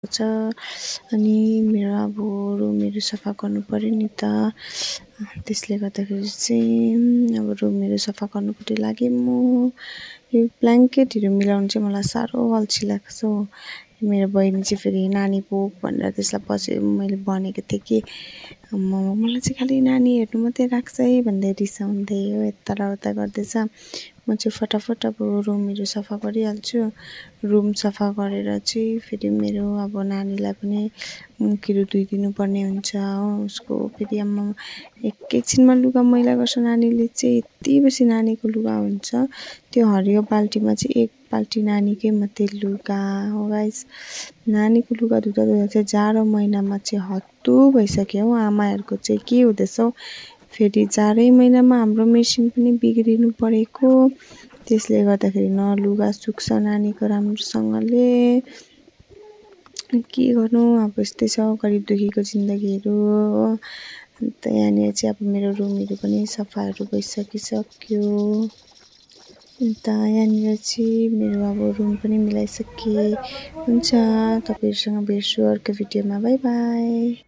छ। अनि मेरो अब रुमहरू सफा गर्नु पर्यो नि त। त्यसले गर्दाखेरि चाहिँ अब रुमहरू सफा गर्नुपट्टि लागेँ म। यो ब्ल्याङ्केटहरू मिलाउनु चाहिँ मलाई साह्रो अल्छी लाग्छ हौ। मेरो बहिनी चाहिँ फेरि नानी बोक भनेर त्यसलाई पछि मैले भनेको थिएँ कि मलाई चाहिँ खालि नानी हेर्नु मात्रै राख्छ है भन्दै रिसाउँदै हो यता र उता गर्दैछ। म चाहिँ फटाफट अब रुमहरू सफा गरिहाल्छु। रुम सफा गरेर चाहिँ फेरि मेरो अब नानीलाई पनि मुखहरू धोइदिनु पर्ने हुन्छ हो। उसको फेरि आम्मा एकैछिनमा लुगा मैला गर्छ नानीले चाहिँ। यति बेसी नानीको लुगा हुन्छ। त्यो हरियो बाल्टीमा चाहिँ एक बाल्टी नानीकै मात्रै लुगा हो गाइस। नानीको लुगा धुँदा धुँदा चाहिँ जाडो महिनामा चाहिँ हत्तु भइसक्यो हौ। आमाहरूको चाहिँ के हुँदैछ हौ। फेरि जाडै महिनामा हाम्रो मेसिन पनि बिग्रिनु परेको। त्यसले गर्दाखेरि न लुगा सुक्छ नानीको राम्रोसँगले। के गर्नु अब यस्तै छ गरिब दुखीको जिन्दगीहरू हो। अन्त यहाँनिर चाहिँ अब मेरो रुमहरू पनि सफाहरू भइसकिसक्यो। अन्त यहाँनिर चाहिँ मेरो अब रुम पनि मिलाइसकेँ। हुन्छ, तपाईँहरूसँग भेट्छु अर्को भिडियोमा। By by.